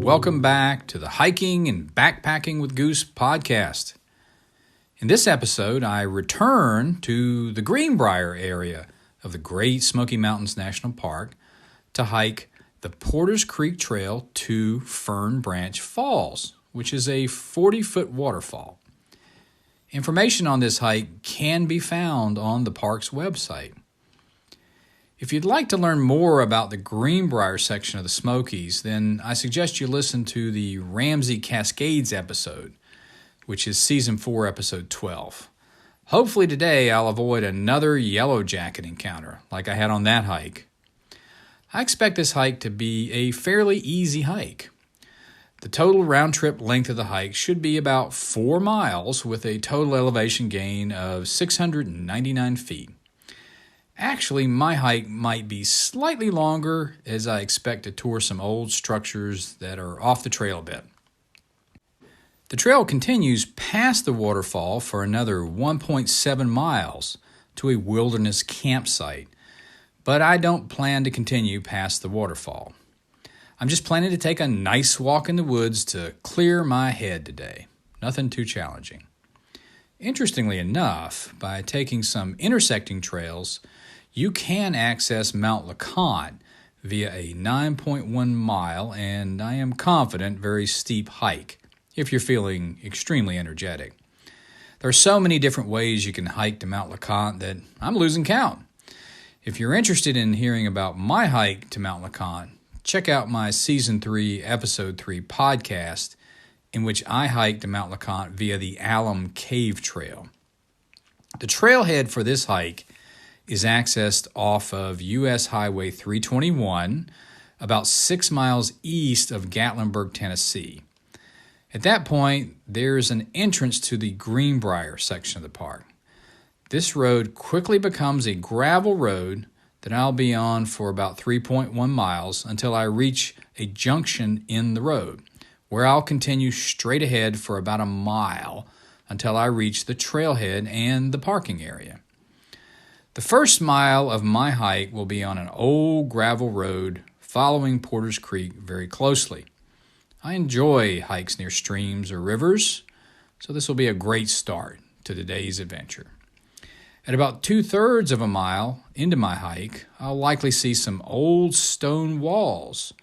welcome back to the Hiking and Backpacking with Goose podcast. In this episode, I return to the Greenbrier area of the Great Smoky Mountains National Park to hike the Porters Creek Trail to Fern Branch Falls, which is a 40-foot waterfall. Information on this hike can be found on the park's website. If you'd like to learn more about the Greenbrier section of the Smokies, then I suggest you listen to the Ramsey Cascades episode, which is Season 4, Episode 12. Hopefully today I'll avoid another yellow jacket encounter like I had on that hike. I expect this hike to be a fairly easy hike. The total round-trip length of the hike should be about 4 miles with a total elevation gain of 699 feet. Actually, my hike might be slightly longer as I expect to tour some old structures that are off the trail a bit. The trail continues past the waterfall for another 1.7 miles to a wilderness campsite, but I don't plan to continue past the waterfall. I'm just planning to take a nice walk in the woods to clear my head today. Nothing too challenging. Interestingly enough, by taking some intersecting trails, you can access Mount LeConte via a 9.1 mile and, I am confident, very steep hike if you're feeling extremely energetic. There are so many different ways you can hike to Mount LeConte that I'm losing count. If you're interested in hearing about my hike to Mount LeConte, check out my Season 3, Episode 3 podcast in which I hiked to Mount LeConte via the Alum Cave Trail. The trailhead for this hike is accessed off of U.S. Highway 321, about 6 miles east of Gatlinburg, Tennessee. At that point, there's an entrance to the Greenbrier section of the park. This road quickly becomes a gravel road that I'll be on for about 3.1 miles until I reach a junction in the road, where I'll continue straight ahead for about a mile until I reach the trailhead and the parking area. The first mile of my hike will be on an old gravel road following Porters Creek very closely. I enjoy hikes near streams or rivers, so this will be a great start to today's adventure. At about 2/3 of a mile into my hike, I'll likely see some old stone walls,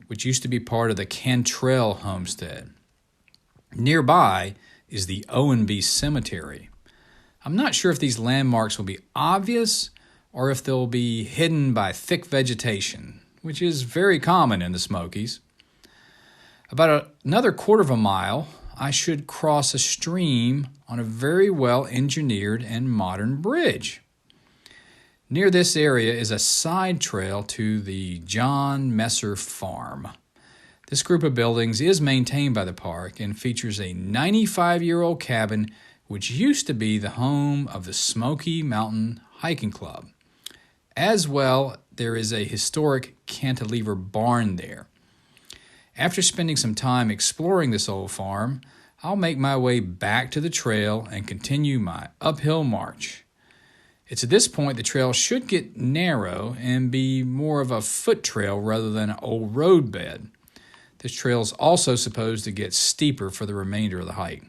which used to be part of the Cantrell homestead. Nearby is the Ownby Cemetary. I'm not sure if these landmarks will be obvious or if they'll be hidden by thick vegetation, which is very common in the Smokies. About another 1/4 of a mile, I should cross a stream on a very well-engineered and modern bridge. Near this area is a side trail to the John Messer Farm. This group of buildings is maintained by the park and features a 95-year-old cabin which used to be the home of the Smoky Mountain Hiking Club. As well, there is a historic Cantilevered barn there. After spending some time exploring this old farm, I'll make my way back to the trail and continue my uphill march. It's at this point the trail should get narrow and be more of a foot trail rather than an old road bed. This trail is also supposed to get steeper for the remainder of the hike.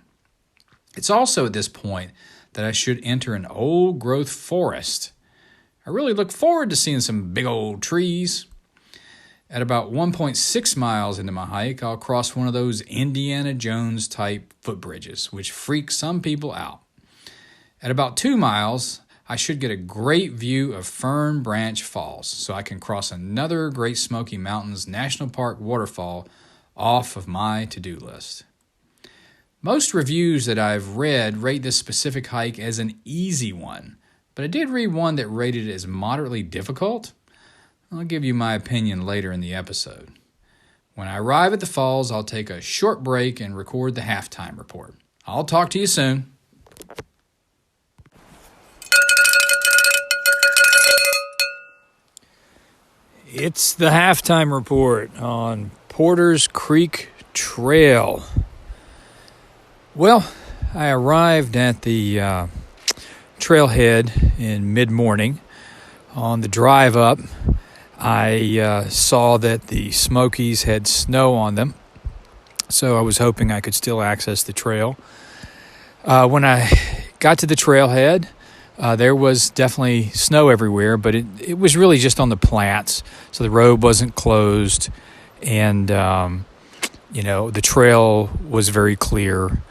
It's also at this point that I should enter an old-growth forest. I really look forward to seeing some big old trees. At about 1.6 miles into my hike, I'll cross one of those Indiana Jones-type footbridges, which freak some people out. At about 2 miles, I should get a great view of Fern Branch Falls, so I can cross another Great Smoky Mountains National Park waterfall off of my to-do list. Most reviews that I've read rate this specific hike as an easy one, but I did read one that rated it as moderately difficult. I'll give you my opinion later in the episode. When I arrive at the falls, I'll take a short break and record the halftime report. I'll talk to you soon. It's the halftime report on Porters Creek Trail. Well, I arrived at the trailhead in mid-morning. On the drive up, I saw that the Smokies had snow on them, so I was hoping I could still access the trail. When I got to the trailhead, there was definitely snow everywhere, but it was really just on the plants, so the road wasn't closed, and the trail was very clear.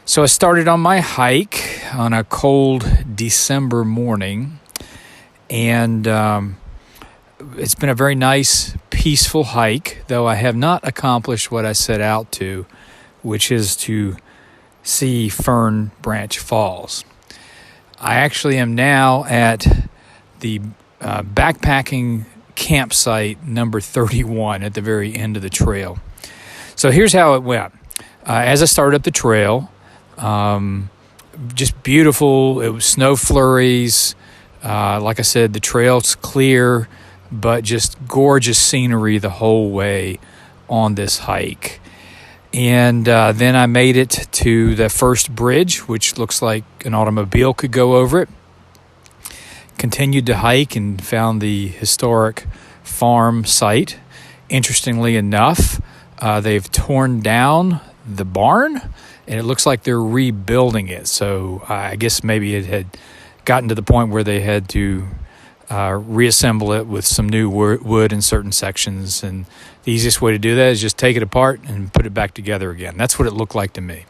So I started on my hike on a cold December morning, and it's been a very nice, peaceful hike, though I have not accomplished what I set out to, which is to see Fern Branch Falls. I actually am now at the backpacking campsite number 31 at the very end of the trail. So here's how it went. As I started up the trail, just beautiful. It was snow flurries. Like I said, the trail's clear, but just gorgeous scenery the whole way on this hike. And then I made it to the first bridge, which looks like an automobile could go over it. Continued to hike and found the historic farm site. Interestingly enough, they've torn down the barn, and it looks like they're rebuilding it. So I guess maybe it had gotten to the point where they had to reassemble it with some new wood in certain sections, and the easiest way to do that is just take it apart and put it back together again. That's what it looked like to me.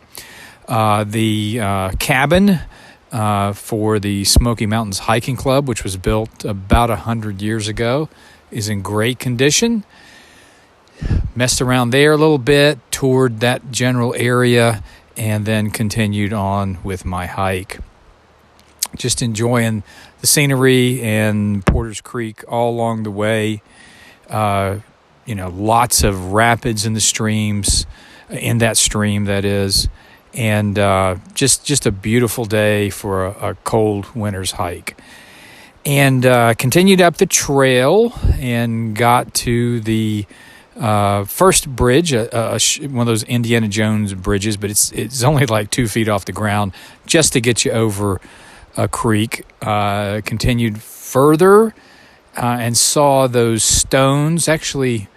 The cabin for the Smoky Mountains Hiking Club, which was built about 100 years ago, is in great condition. Messed around there a little bit, toured that general area, and then continued on with my hike. Just enjoying the scenery and Porter's Creek all along the way. Lots of rapids in the streams, in that stream, that is. And just a beautiful day for a cold winter's hike. And continued up the trail and got to the first bridge, one of those Indiana Jones bridges, but it's only like 2 feet off the ground just to get you over a creek. Continued further and saw those stones. Actually,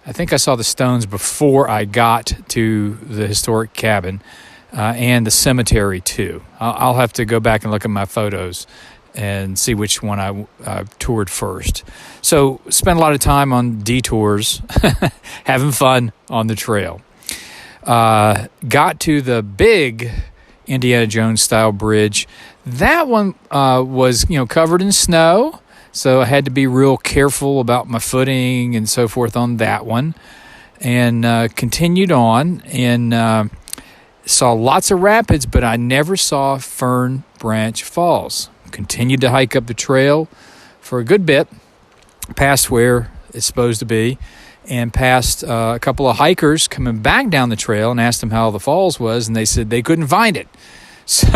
I think I saw the stones before I got to the historic cabin and the cemetery too. I'll have to go back and look at my photos and see which one I toured first. So spent a lot of time on detours, having fun on the trail. Got to the big Indiana Jones style bridge. That one was covered in snow, so I had to be real careful about my footing and so forth on that one. And continued on and saw lots of rapids, but I never saw Fern Branch Falls. Continued to hike up the trail for a good bit, past where it's supposed to be, and past a couple of hikers coming back down the trail, and asked them how the falls was, and they said they couldn't find it. So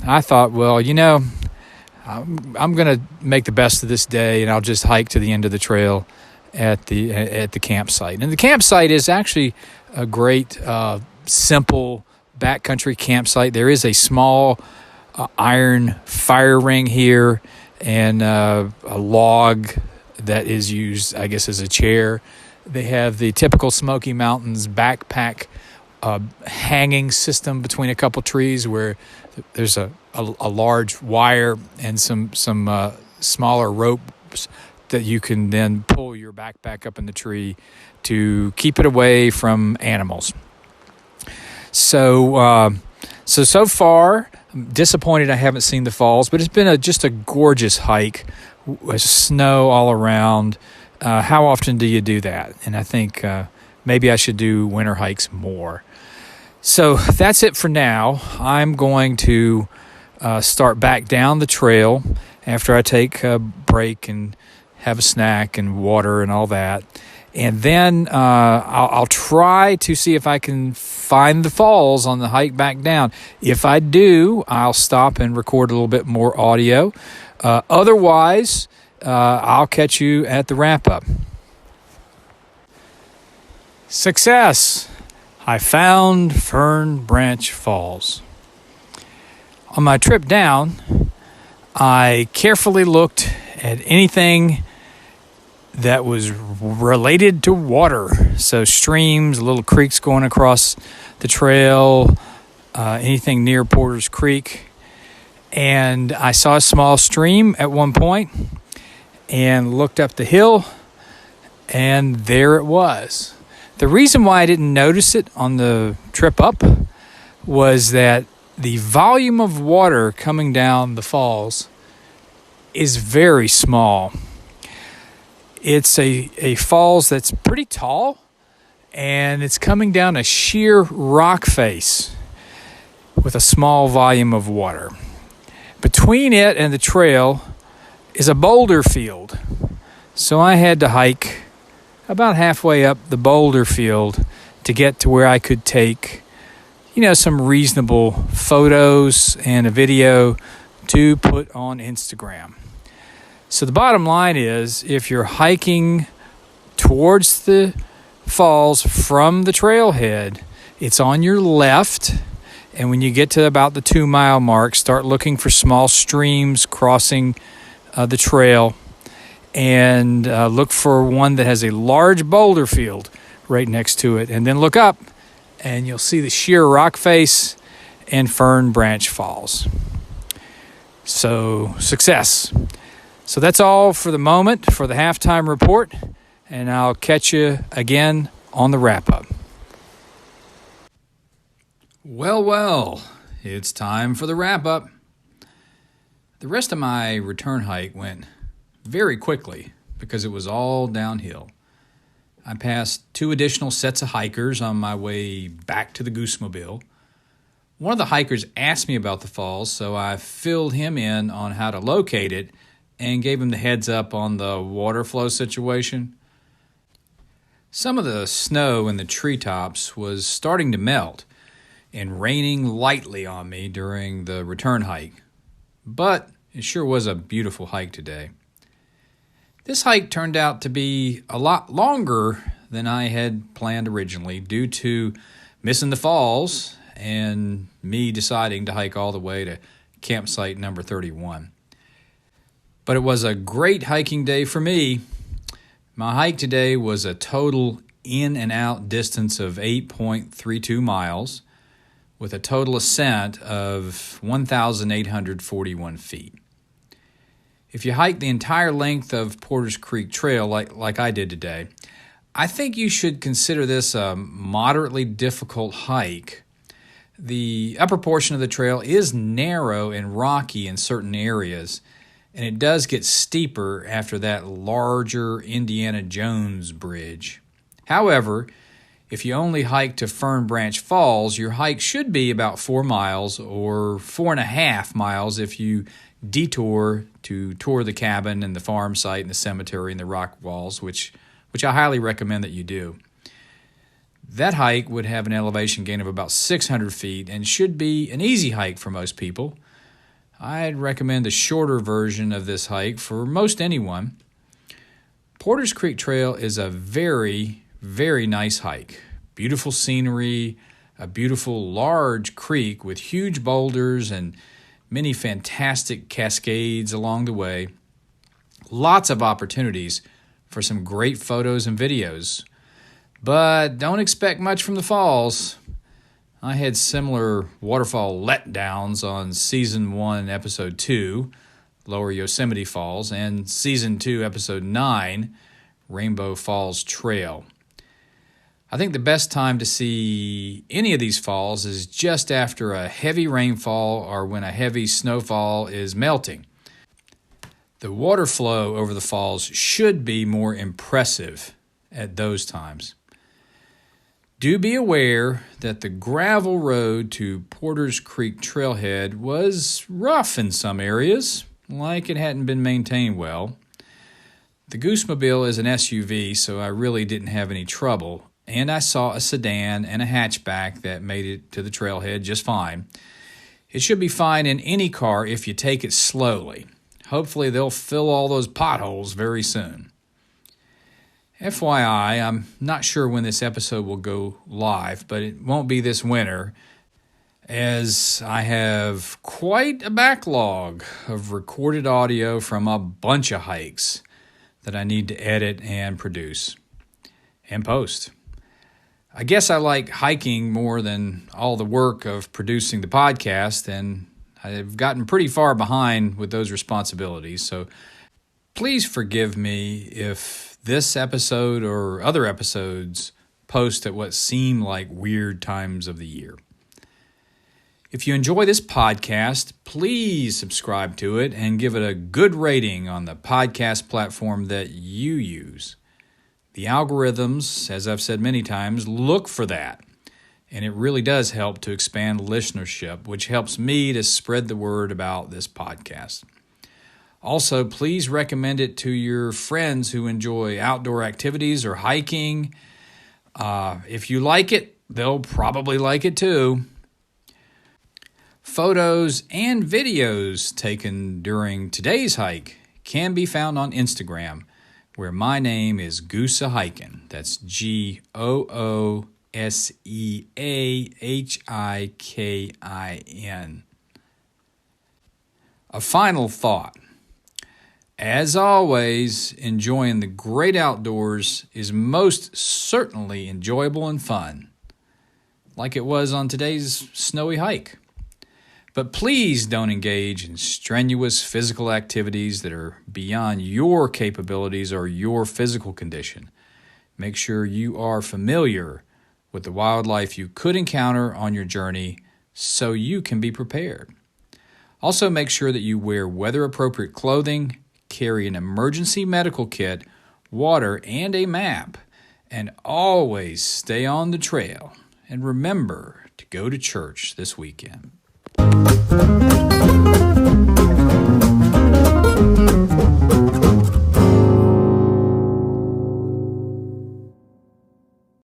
I thought, well, I'm going to make the best of this day, and I'll just hike to the end of the trail at the campsite. And the campsite is actually a great, simple backcountry campsite. There is a small iron fire ring here and a log that is used, I guess, as a chair. They have the typical Smoky Mountains backpack hanging system between a couple trees where there's a large wire and some smaller ropes that you can then pull your backpack up in the tree to keep it away from animals. So far, I'm disappointed I haven't seen the falls, but it's been just a gorgeous hike with snow all around. How often do you do that? And I think maybe I should do winter hikes more. So that's it for now. I'm going to start back down the trail after I take a break and have a snack and water and all that. And then I'll try to see if I can find the falls on the hike back down. If I do, I'll stop and record a little bit more audio. Otherwise, I'll catch you at the wrap-up. Success! I found Fern Branch Falls. On my trip down, I carefully looked at anything that was related to water. So streams, little creeks going across the trail, anything near Porter's Creek. And I saw a small stream at one point and looked up the hill, and there it was. The reason why I didn't notice it on the trip up was that the volume of water coming down the falls is very small. It's a falls that's pretty tall, and it's coming down a sheer rock face with a small volume of water. Between it and the trail is a boulder field. So I had to hike about halfway up the boulder field to get to where I could take, some reasonable photos and a video to put on Instagram. So the bottom line is, if you're hiking towards the falls from the trailhead, it's on your left. And when you get to about the 2-mile mark, start looking for small streams crossing the trail, and look for one that has a large boulder field right next to it. And then look up, and you'll see the sheer rock face and Fern Branch Falls. So, success. So that's all for the moment for the halftime report, and I'll catch you again on the wrap-up. Well, it's time for the wrap-up. The rest of my return hike went very quickly because it was all downhill. I passed 2 additional sets of hikers on my way back to the Goosemobile. One of the hikers asked me about the falls, so I filled him in on how to locate it and gave him the heads up on the water flow situation. Some of the snow in the treetops was starting to melt and raining lightly on me during the return hike. But it sure was a beautiful hike today. This hike turned out to be a lot longer than I had planned originally due to missing the falls and me deciding to hike all the way to campsite number 31. But it was a great hiking day for me. My hike today was a total in and out distance of 8.32 miles with a total ascent of 1,841 feet. If you hike the entire length of Porter's Creek Trail like I did today, I think you should consider this a moderately difficult hike. The upper portion of the trail is narrow and rocky in certain areas, and it does get steeper after that larger Indiana Jones bridge. However, if you only hike to Fern Branch Falls, your hike should be about 4 miles or 4.5 miles if you detour to tour the cabin and the farm site and the cemetery and the rock walls, which I highly recommend that you do. That hike would have an elevation gain of about 600 feet and should be an easy hike for most people. I'd recommend the shorter version of this hike for most anyone. Porter's Creek Trail is a very, very nice hike. Beautiful scenery, a beautiful large creek with huge boulders and many fantastic cascades along the way. Lots of opportunities for some great photos and videos. But don't expect much from the falls. I had similar waterfall letdowns on Season 1, Episode 2, Lower Yosemite Falls, and Season 2, Episode 9, Rainbow Falls Trail. I think the best time to see any of these falls is just after a heavy rainfall or when a heavy snowfall is melting. The water flow over the falls should be more impressive at those times. Do be aware that the gravel road to Porter's Creek Trailhead was rough in some areas, like it hadn't been maintained well. The Goosemobile is an SUV, so I really didn't have any trouble. And I saw a sedan and a hatchback that made it to the trailhead just fine. It should be fine in any car if you take it slowly. Hopefully they'll fill all those potholes very soon. FYI, I'm not sure when this episode will go live, but it won't be this winter, as I have quite a backlog of recorded audio from a bunch of hikes that I need to edit and produce and post. I guess I like hiking more than all the work of producing the podcast, and I've gotten pretty far behind with those responsibilities. So please forgive me if this episode or other episodes post at what seem like weird times of the year. If you enjoy this podcast, please subscribe to it and give it a good rating on the podcast platform that you use. The algorithms, as I've said many times, look for that, and it really does help to expand listenership, which helps me to spread the word about this podcast. Also, please recommend it to your friends who enjoy outdoor activities or hiking. If you like it, they'll probably like it too. Photos and videos taken during today's hike can be found on Instagram, where my name is Goosa Hikin. That's Gooseahikin. A final thought. As always, enjoying the great outdoors is most certainly enjoyable and fun, like it was on today's snowy hike. But please don't engage in strenuous physical activities that are beyond your capabilities or your physical condition. Make sure you are familiar with the wildlife you could encounter on your journey so you can be prepared. Also, make sure that you wear weather-appropriate clothing, carry an emergency medical kit, water, and a map, and always stay on the trail. And remember to go to church this weekend.